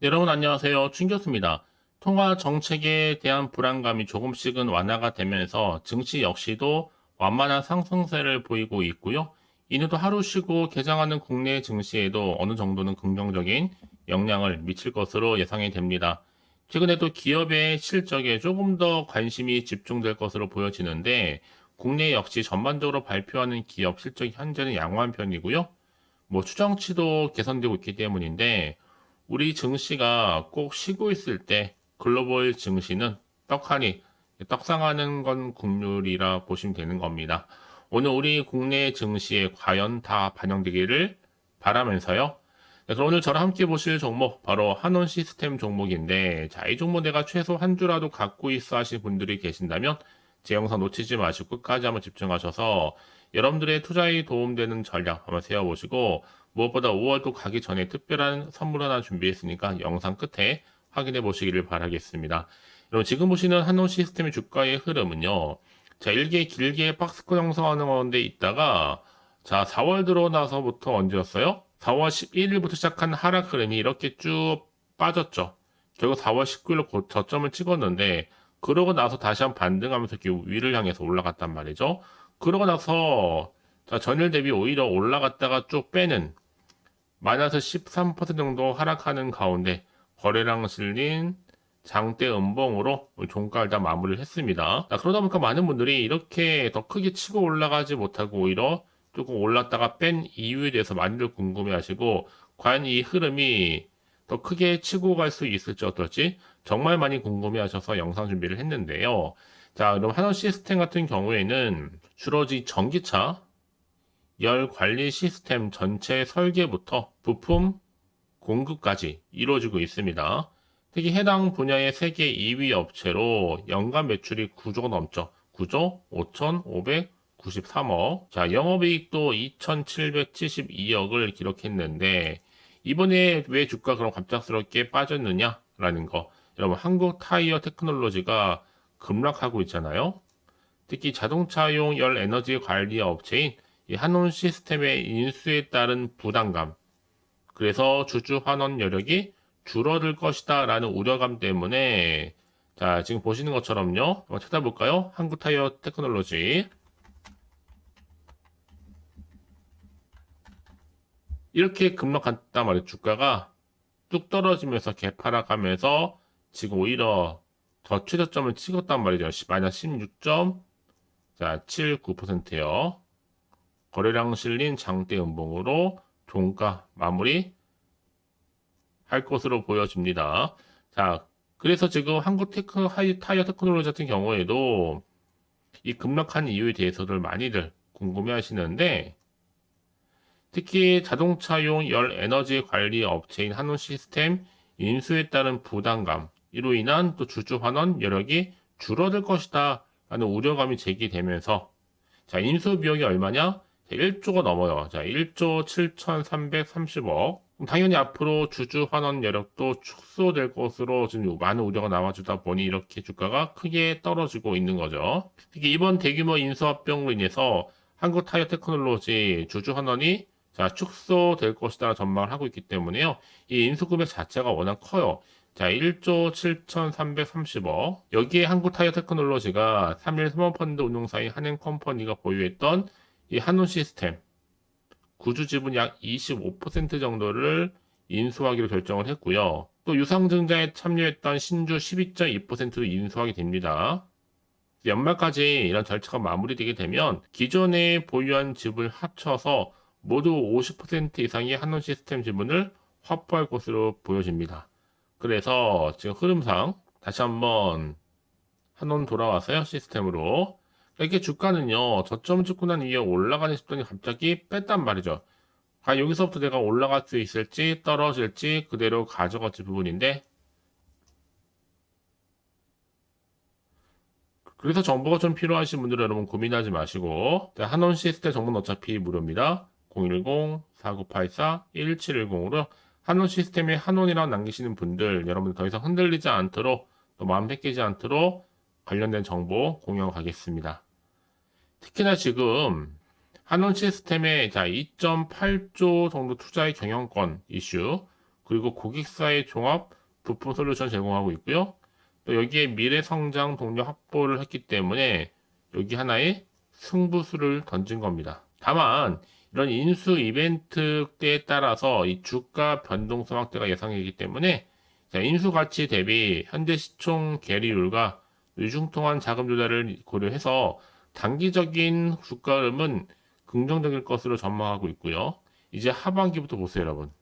네, 여러분 안녕하세요. 춘 교수입니다. 통화 정책에 대한 불안감이 조금씩은 완화가 되면서 증시 역시도 완만한 상승세를 보이고 있고요. 이후도 하루 쉬고 개장하는 국내 증시에도 어느 정도는 긍정적인 영향을 미칠 것으로 예상이 됩니다. 최근에도 기업의 실적에 조금 더 관심이 집중될 것으로 보여지는데 국내 역시 전반적으로 발표하는 기업 실적이 현재는 양호한 편이고요. 추정치도 개선되고 있기 때문인데 우리 증시가 꼭 쉬고 있을 때 글로벌 증시는 떡하니 떡상하는 건 국룰이라 보시면 되는 겁니다. 오늘 우리 국내 증시에 과연 다 반영되기를 바라면서요. 그래서 오늘 저랑 함께 보실 종목 바로 한원 시스템 종목인데 자, 이 종목 내가 최소 한 주라도 갖고 있어 하신 분들이 계신다면 제 영상 놓치지 마시고 끝까지 한번 집중하셔서 여러분들의 투자에 도움되는 전략 한번 세워보시고 무엇보다 5월도 가기 전에 특별한 선물 하나 준비했으니까 영상 끝에 확인해 보시기를 바라겠습니다. 여러분 지금 보시는 한온 시스템의 주가의 흐름은요. 자, 일개 길게 박스권 형성하는 가운데 있다가 자, 4월 들어나서부터 언제였어요? 4월 11일부터 시작한 하락 흐름이 이렇게 쭉 빠졌죠. 결국 4월 19일로 저점을 찍었는데 그러고 나서 다시 한번 반등하면서 이렇게 위를 향해서 올라갔단 말이죠. 그러고 나서 자, 전일 대비 오히려 올라갔다가 쭉 빼는 마이너스 13% 정도 하락하는 가운데 거래량 실린 장대 음봉으로 종가를 다 마무리를 했습니다. 자, 그러다 보니까 많은 분들이 이렇게 더 크게 치고 올라가지 못하고 오히려 조금 올랐다가 뺀 이유에 대해서 많이들 궁금해 하시고 과연 이 흐름이 더 크게 치고 갈 수 있을지 어떨지 정말 많이 궁금해 하셔서 영상 준비를 했는데요. 자, 그럼 한원 시스템 같은 경우에는 주로 전기차, 열 관리 시스템 전체 설계부터 부품 공급까지 이루어지고 있습니다. 특히 해당 분야의 세계 2위 업체로 연간 매출이 9조가 넘죠. 9조 5,593억. 자, 영업이익도 2,772억을 기록했는데 이번에 왜 주가 그럼 갑작스럽게 빠졌느냐라는 거. 여러분 한국 타이어 테크놀로지가 급락하고 있잖아요. 특히 자동차용 열 에너지 관리 업체인 이 한온 시스템의 인수에 따른 부담감, 그래서 주주 환원 여력이 줄어들 것이다 라는 우려감 때문에 자, 지금 보시는 것처럼요. 한번 찾아볼까요? 한국타이어 테크놀로지. 이렇게 급락했단 말이에요. 주가가 뚝 떨어지면서 개파락하면서 지금 오히려 더 최저점을 찍었단 말이죠. 마이너스 16.79%요. 거래량 실린 장대 음봉으로 종가 마무리 할 것으로 보여집니다. 자, 그래서 지금 타이어 테크놀로지 같은 경우에도 이 급락한 이유에 대해서들 많이들 궁금해 하시는데 특히 자동차용 열 에너지 관리 업체인 한온 시스템 인수에 따른 부담감, 이로 인한 또 주주 환원 여력이 줄어들 것이다 라는 우려감이 제기되면서 자, 인수 비용이 얼마냐? 1조가 넘어요. 자, 1조 7,330억. 당연히 앞으로 주주 환원 여력도 축소될 것으로 지금 많은 우려가 나와주다 보니 이렇게 주가가 크게 떨어지고 있는 거죠. 특히 이번 대규모 인수합병으로 인해서 한국 타이어 테크놀로지 주주 환원이 자, 축소될 것이다 전망을 하고 있기 때문에요. 이 인수 금액 자체가 워낙 커요. 자, 1조 7,330억. 여기에 한국 타이어 테크놀로지가 3일 사모펀드 운용사인 한행컴퍼니가 보유했던 이 한우 시스템 구주 지분 약 25% 정도를 인수하기로 결정을 했고요. 또 유상증자에 참여했던 신주 12.2%도 인수하게 됩니다. 연말까지 이런 절차가 마무리되게 되면 기존에 보유한 지분을 합쳐서 모두 50% 이상의 한원 시스템 지분을 확보할 것으로 보여집니다. 그래서 지금 흐름상 다시 한번 한원 돌아와서요 시스템으로 이렇게 주가는요 저점 찍고 난 이후에 올라가는 싶더니 갑자기 뺐단 말이죠. 과연 여기서부터 내가 올라갈 수 있을지 떨어질지 그대로 가져갈지 부분인데 그래서 정보가 좀 필요하신 분들은 여러분 고민하지 마시고 한원 시스템 정보는 어차피 무료입니다. 010-4984-1710으로 한원 시스템에 한원이라고 남기시는 분들 여러분 더 이상 흔들리지 않도록 또 마음 뺏기지 않도록 관련된 정보 공유하겠습니다. 특히나 지금 한원 시스템에 자 2.8조 정도 투자의 경영권 이슈 그리고 고객사의 종합 부품 솔루션 제공하고 있고요. 또 여기에 미래 성장 동력 확보를 했기 때문에 여기 하나의 승부수를 던진 겁니다. 다만 이런 인수 이벤트 때에 따라서 이 주가 변동성 확대가 예상이기 때문에 인수 가치 대비 현재 시총 계리율과 유중통한 자금 조달을 고려해서 단기적인 주가 흐름은 긍정적일 것으로 전망하고 있고요. 이제 하반기부터 보세요, 여러분.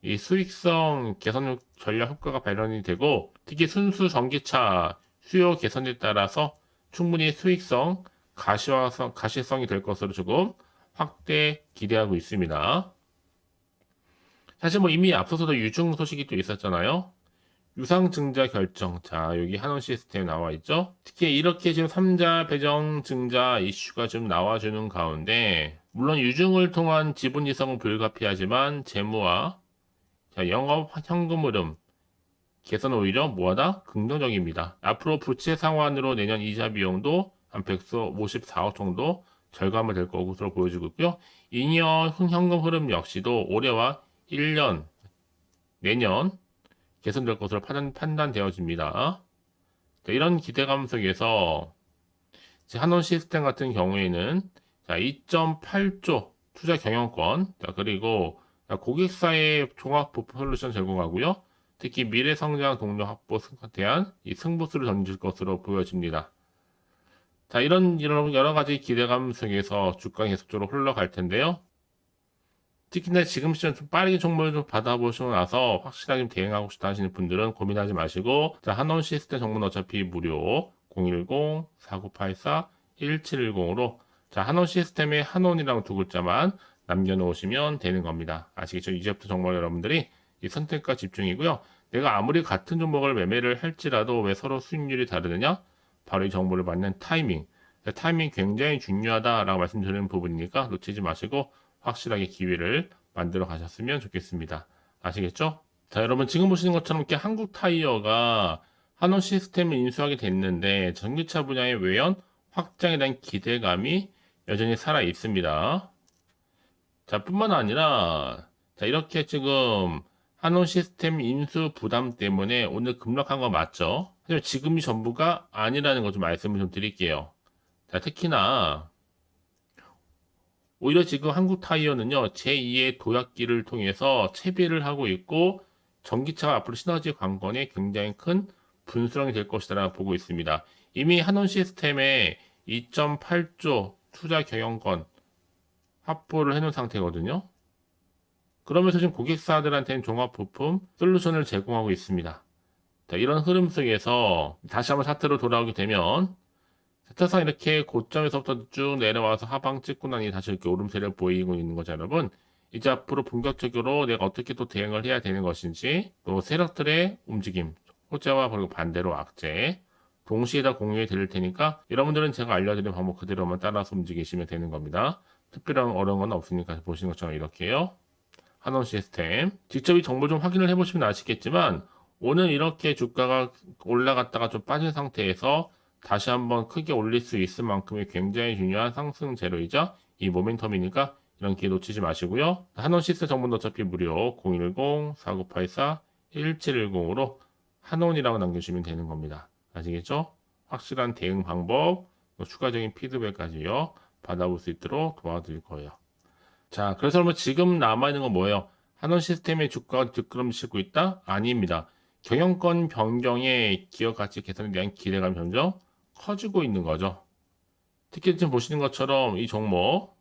이 수익성 개선 전략 효과가 발현이 되고, 특히 순수 전기차 수요 개선에 따라서 충분히 수익성, 가시성이 될 것으로 조금 확대 기대하고 있습니다. 사실 뭐 이미 앞서서도 유증 소식이 또 있었잖아요. 유상증자 결정. 자, 여기 한원 시스템 나와 있죠. 특히 이렇게 지금 3자 배정 증자 이슈가 좀 나와주는 가운데, 물론 유증을 통한 지분 이성은 불가피하지만 재무와 영업 현금 흐름 개선 오히려 뭐하다? 긍정적입니다. 앞으로 부채 상환으로 내년 이자 비용도 한 154억 정도 절감이 될 것으로 보여지고 있고요. 잉여 현금 흐름 역시도 올해와 1년, 내년 개선될 것으로 판단되어집니다. 이런 기대감 속에서 한원 시스템 같은 경우에는 2.8조 투자 경영권, 그리고 고객사의 종합 부품 솔루션 제공하고요. 특히 미래 성장 동력 확보에 대한 이 승부수를 던질 것으로 보여집니다. 이런 여러 가지 기대감 속에서 주가 계속적으로 흘러갈 텐데요. 특히나 지금 시점 좀 빠르게 정보를 좀 받아보시고 나서 확실하게 대응하고 싶다 하시는 분들은 고민하지 마시고, 한원 시스템 정보는 어차피 무료 010-4984-1710으로 한원 시스템에 한원이라고 두 글자만 남겨놓으시면 되는 겁니다. 아시겠죠? 이제부터 정말 여러분들이 이 선택과 집중이고요. 내가 아무리 같은 종목을 매매를 할지라도 왜 서로 수익률이 다르느냐? 바로 이 정보를 받는 타이밍. 타이밍 굉장히 중요하다라고 말씀드리는 부분이니까 놓치지 마시고 확실하게 기회를 만들어 가셨으면 좋겠습니다. 아시겠죠? 자, 여러분 지금 보시는 것처럼 이렇게 한국 타이어가 한원 시스템을 인수하게 됐는데 전기차 분야의 외연 확장에 대한 기대감이 여전히 살아 있습니다. 자, 뿐만 아니라 이렇게 지금 한원 시스템 인수 부담 때문에 오늘 급락한 거 맞죠? 하지만 지금이 전부가 아니라는 거 좀 말씀을 좀 드릴게요. 자, 특히나 오히려 지금 한국 타이어는요, 제2의 도약기를 통해서 채비를 하고 있고, 전기차가 앞으로 시너지 관건에 굉장히 큰 분수령이 될 것이라고 보고 있습니다. 이미 한원 시스템에 2.8조 투자 경영권 확보를 해놓은 상태거든요. 그러면서 지금 고객사들한테는 종합 부품 솔루션을 제공하고 있습니다. 자, 이런 흐름 속에서 다시 한번 차트로 돌아오게 되면 차트상 이렇게 고점에서부터 쭉 내려와서 하방 찍고 나니 다시 이렇게 오름세를 보이고 있는 거죠, 여러분. 이제 앞으로 본격적으로 내가 어떻게 또 대응을 해야 되는 것인지, 또 세력들의 움직임, 호재와 그리고 반대로 악재, 동시에 다 공유해 드릴 테니까 여러분들은 제가 알려드린 방법 그대로만 따라서 움직이시면 되는 겁니다. 특별한 어려운 건 없으니까 보시는 것처럼 이렇게요. 한원 시스템. 직접 이 정보 좀 확인을 해보시면 아시겠지만, 오늘 이렇게 주가가 올라갔다가 좀 빠진 상태에서 다시 한번 크게 올릴 수 있을 만큼의 굉장히 중요한 상승 재료이자 이 모멘텀이니까 이런 기회 놓치지 마시고요. 한원 시스템 정보는 어차피 무료 010-4984-1710으로 한원이라고 남겨주시면 되는 겁니다. 아시겠죠? 확실한 대응 방법, 추가적인 피드백까지요. 받아볼 수 있도록 도와드릴 거예요. 자, 그래서 그러면 지금 남아있는 건 뭐예요? 한원 시스템의 주가가 뒷걸음치고 있다? 아닙니다. 경영권 변경의 기업 가치 개선에 대한 기대감이 점점 커지고 있는 거죠. 특히 지금 보시는 것처럼 이 종목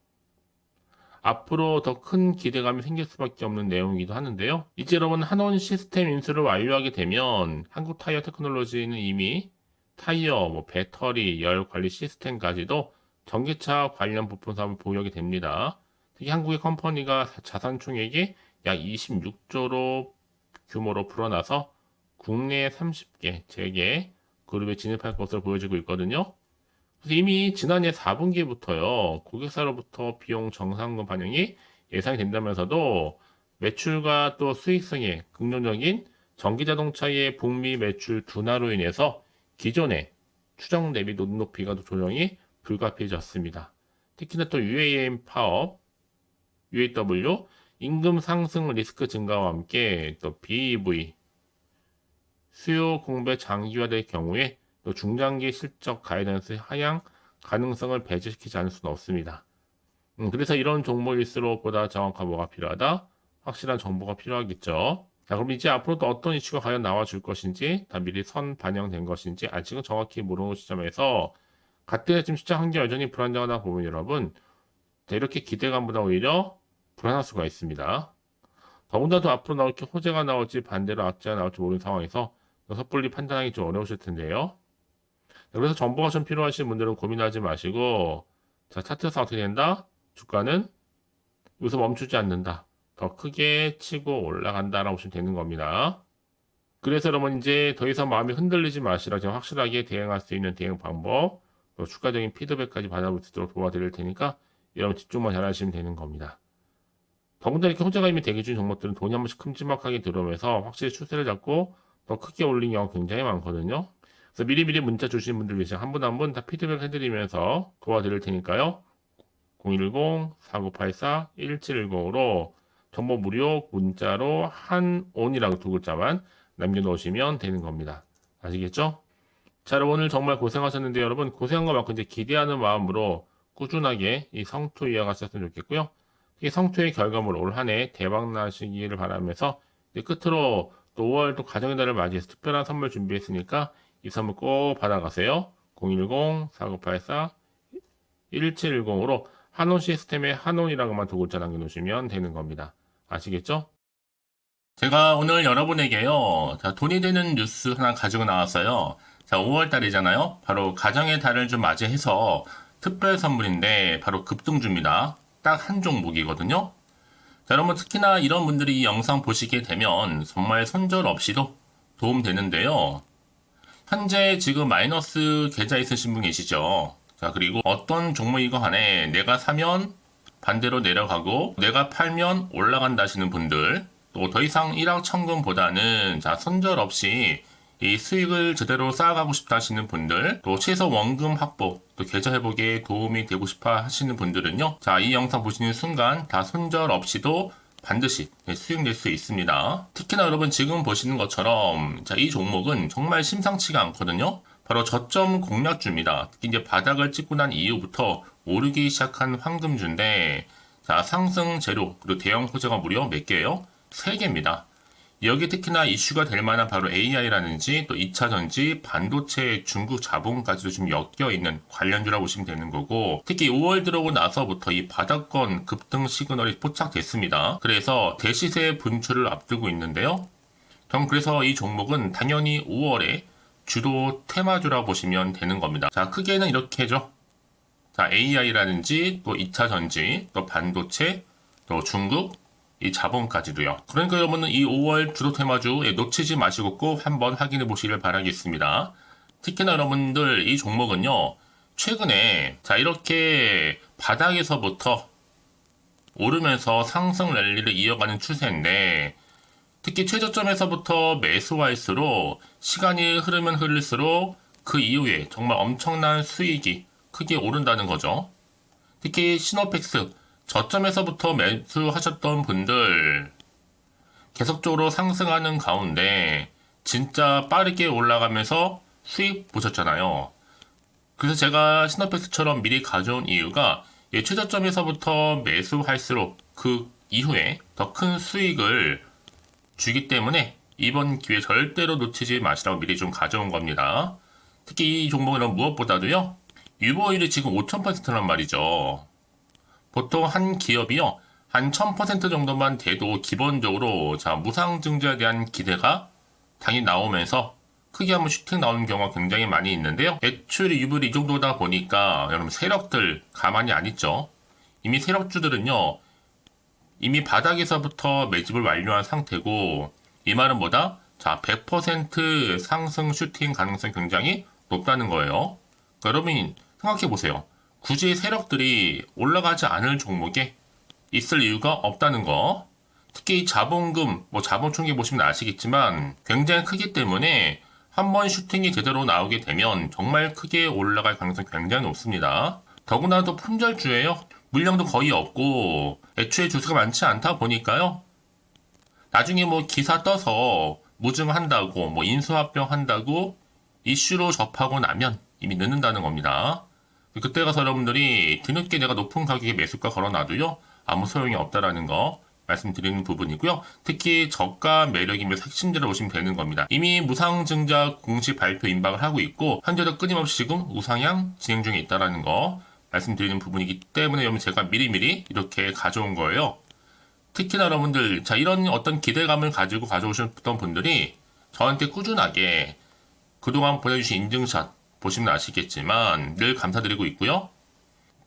앞으로 더 큰 기대감이 생길 수밖에 없는 내용이기도 하는데요. 이제 여러분 한원 시스템 인수를 완료하게 되면 한국 타이어 테크놀로지는 이미 타이어, 배터리, 열 관리 시스템까지도 전기차 관련 부품 사업을 보유하게 됩니다. 특히 한국의 컴퍼니가 자산 총액이 약 26조로 규모로 불어나서 국내 30개, 재계 그룹에 진입할 것으로 보여지고 있거든요. 그래서 이미 지난해 4분기부터요, 고객사로부터 비용 정상금 반영이 예상이 된다면서도 매출과 또 수익성에 긍정적인 전기자동차의 북미 매출 둔화로 인해서 기존의 추정 대비 높이가 조정이 불가피해졌습니다. 특히나 또 UAM 파업, UAW 임금 상승 리스크 증가와 함께 또 BEV 수요 공배 장기화될 경우에 또 중장기 실적 가이던스 하향 가능성을 배제시키지 않을 수는 없습니다. 그래서 이런 종목일수록 보다 정확한 뭐가 필요하다? 확실한 정보가 필요하겠죠. 자, 그럼 이제 앞으로 또 어떤 이슈가 과연 나와줄 것인지, 다 미리 선 반영된 것인지 아직은 정확히 모르는 시점에서 그때 지금 시장 환경 여전히 불안정하다 보면 여러분, 자, 이렇게 기대감보다 오히려 불안할 수가 있습니다. 더군다나 앞으로 나올 게 호재가 나올지 반대로 악재가 나올지 모르는 상황에서 섣불리 판단하기 좀 어려우실 텐데요. 그래서 정보가 좀 필요하신 분들은 고민하지 마시고, 자, 차트에서 어떻게 된다? 주가는 여기서 멈추지 않는다. 더 크게 치고 올라간다라고 보시면 되는 겁니다. 그래서 여러분 이제 더 이상 마음이 흔들리지 마시라 제가 확실하게 대응할 수 있는 대응 방법, 또 추가적인 피드백까지 받아볼 수 있도록 도와드릴 테니까 여러분 집중만 잘 하시면 되는 겁니다. 더군다나 이렇게 호재가 이미 대기 중인 종목들은 돈이 한 번씩 큼지막하게 들어오면서 확실히 추세를 잡고 더 크게 올린 경우가 굉장히 많거든요. 그래서 미리미리 문자 주신 분들 위해서 한 분 한 분 다 피드백 해드리면서 도와드릴 테니까요. 010-4984-1710으로 정보 무료 문자로 한온이라고 두 글자만 남겨놓으시면 되는 겁니다. 아시겠죠? 자, 여러분 오늘 정말 고생하셨는데 여러분 고생한 것만큼 이제 기대하는 마음으로 꾸준하게 이 성투 이어가셨으면 좋겠고요. 이 성투의 결과물 올 한 해 대박 나시기를 바라면서 이제 끝으로 또 5월 또 가정의 달을 맞이해서 특별한 선물 준비했으니까 이 선물 꼭 받아가세요. 010-4984-1710으로 한온 시스템에 한온이라고만 두 글자 남겨놓으시면 되는 겁니다. 아시겠죠? 제가 오늘 여러분에게요, 자, 돈이 되는 뉴스 하나 가지고 나왔어요. 자, 5월 달이잖아요. 바로 가정의 달을 좀 맞이해서 특별 선물인데 바로 급등주입니다. 딱 한 종목이거든요. 자, 여러분 특히나 이런 분들이 이 영상 보시게 되면 정말 손절 없이도 도움되는데요. 현재 지금 마이너스 계좌 있으신 분 계시죠? 자, 그리고 어떤 종목이고 간에 내가 사면 반대로 내려가고 내가 팔면 올라간다 하시는 분들, 또 더 이상 일확천금보다는 자, 손절 없이 이 수익을 제대로 쌓아가고 싶다 하시는 분들, 또 최소 원금 확보, 또 계좌 회복에 도움이 되고 싶어 하시는 분들은요. 자, 이 영상 보시는 순간 다 손절 없이도 반드시 수익 낼 수 있습니다. 특히나 여러분 지금 보시는 것처럼 자, 이 종목은 정말 심상치가 않거든요. 바로 저점 공략주입니다. 특히 이제 바닥을 찍고 난 이후부터 오르기 시작한 황금주인데, 자, 상승 재료 그리고 대형 호재가 무려 몇 개예요? 3개입니다. 여기 특히나 이슈가 될 만한 바로 AI라든지 또 2차전지, 반도체, 중국 자본까지도 좀 엮여있는 관련주라고 보시면 되는 거고, 특히 5월 들어오고 나서부터 이 바닥권 급등 시그널이 포착됐습니다. 그래서 대시세 분출을 앞두고 있는데요. 그래서 이 종목은 당연히 5월에 주도 테마주라고 보시면 되는 겁니다. 자, 크게는 이렇게죠. 자, AI라든지 또 2차전지, 또 반도체, 또 중국, 이 자본까지도요. 그러니까 여러분은 이 5월 주도 테마주 놓치지 마시고 꼭 한번 확인해 보시길 바라겠습니다. 특히나 여러분들 이 종목은요, 최근에 자, 이렇게 바닥에서부터 오르면서 상승 랠리를 이어가는 추세인데, 특히 최저점에서부터 매수할수록 시간이 흐르면 흐를수록 그 이후에 정말 엄청난 수익이 크게 오른다는 거죠. 특히 시노펙스 저점에서부터 매수하셨던 분들 계속적으로 상승하는 가운데 진짜 빠르게 올라가면서 수익 보셨잖아요. 그래서 제가 시노펙스처럼 미리 가져온 이유가 최저점에서부터 매수할수록 그 이후에 더 큰 수익을 주기 때문에 이번 기회 절대로 놓치지 마시라고 미리 좀 가져온 겁니다. 특히 이 종목은 무엇보다도요, 유보율이 지금 5000%란 말이죠. 보통 한 기업이요, 한 1000% 정도만 돼도 기본적으로 자, 무상증자에 대한 기대가 당연히 나오면서 크게 한번 슈팅 나오는 경우가 굉장히 많이 있는데요. 매출 유보율이 이 정도다 보니까 여러분 세력들 가만히 안 있죠. 이미 세력주들은요, 이미 바닥에서부터 매집을 완료한 상태고, 이 말은 뭐다? 자, 100% 상승 슈팅 가능성이 굉장히 높다는 거예요. 그러니까 여러분 생각해 보세요. 굳이 세력들이 올라가지 않을 종목에 있을 이유가 없다는 거. 특히 자본금, 자본 총계 보시면 아시겠지만 굉장히 크기 때문에 한번 슈팅이 제대로 나오게 되면 정말 크게 올라갈 가능성이 굉장히 높습니다. 더구나도 품절주예요. 물량도 거의 없고 애초에 주수가 많지 않다 보니까요. 나중에 뭐 기사 떠서 무증한다고 뭐 인수합병 한다고 이슈로 접하고 나면 이미 늦는다는 겁니다. 그때 가서 여러분들이 뒤늦게 내가 높은 가격에 매수가 걸어놔도요 아무 소용이 없다라는 거 말씀드리는 부분이고요. 특히 저가 매력이면서 핵심지를 보시면 되는 겁니다. 이미 무상증자 공식 발표 임박을 하고 있고 현재도 끊임없이 지금 우상향 진행 중에 있다라는 거 말씀드리는 부분이기 때문에 여러분 제가 미리미리 이렇게 가져온 거예요. 특히나 여러분들 자 이런 어떤 기대감을 가지고 가져오셨던 분들이 저한테 꾸준하게 그동안 보내주신 인증샷 보시면 아시겠지만 늘 감사드리고 있고요.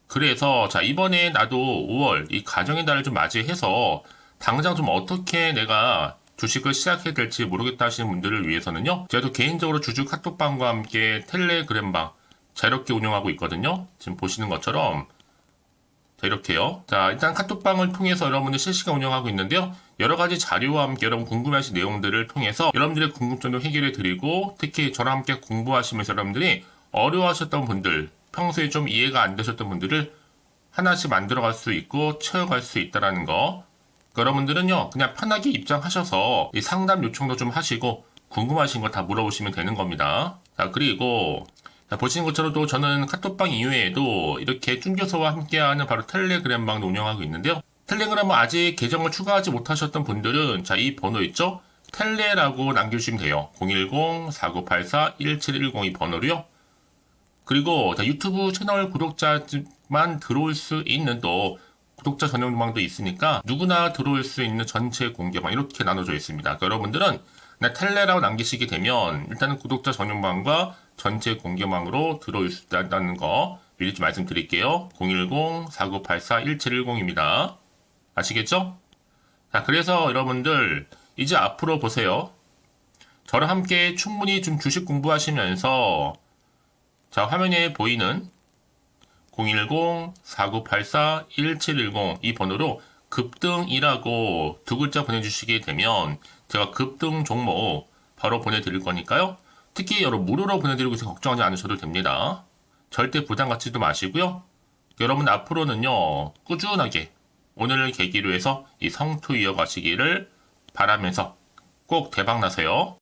그래서 자 이번에 나도 5월 이 가정의 달을 좀 맞이해서 당장 좀 어떻게 내가 주식을 시작해야 될지 모르겠다 하시는 분들을 위해서는요. 제가 또 개인적으로 주주 카톡방과 함께 텔레그램방 자유롭게 운영하고 있거든요. 지금 보시는 것처럼 자 이렇게요. 자 일단 카톡방을 통해서 여러분들 실시간 운영하고 있는데요. 여러 가지 자료와 함께 여러분 궁금해하신 내용들을 통해서 여러분들의 궁금증도 해결해 드리고 특히 저랑 함께 공부하시면서 여러분들이 어려워하셨던 분들 평소에 좀 이해가 안 되셨던 분들을 하나씩 만들어갈 수 있고 채워갈 수 있다는 거. 여러분들은요 그냥 편하게 입장하셔서 이 상담 요청도 좀 하시고 궁금하신 거 다 물어보시면 되는 겁니다. 자 그리고 자, 보시는 것처럼 또 저는 카톡방 이외에도 이렇게 쭌교서와 함께하는 바로 텔레그램방도 운영하고 있는데요. 텔레그램은 아직 계정을 추가하지 못하셨던 분들은 자 이 번호 있죠? 텔레라고 남겨주시면 돼요. 010-4984-1710 이 번호로요. 그리고 자, 유튜브 채널 구독자만 들어올 수 있는 또 구독자 전용방도 있으니까 누구나 들어올 수 있는 전체 공개방 이렇게 나눠져 있습니다. 그러니까 여러분들은 그냥 텔레라고 남기시게 되면 일단은 구독자 전용방과 전체 공개방으로 들어올 수 있다는 거 미리 좀 말씀드릴게요. 010-4984-1710입니다. 아시겠죠? 자, 그래서 여러분들 이제 앞으로 보세요. 저랑 함께 충분히 좀 주식 공부하시면서 자, 화면에 보이는 010-4984-1710 이 번호로 급등이라고 두 글자 보내주시게 되면 제가 급등 종목 바로 보내드릴 거니까요. 특히 여러분 무료로 보내드리고 있어서 걱정하지 않으셔도 됩니다. 절대 부담 갖지도 마시고요. 여러분 앞으로는요 꾸준하게 오늘을 계기로 해서 이 성투 이어가시기를 바라면서 꼭 대박 나세요.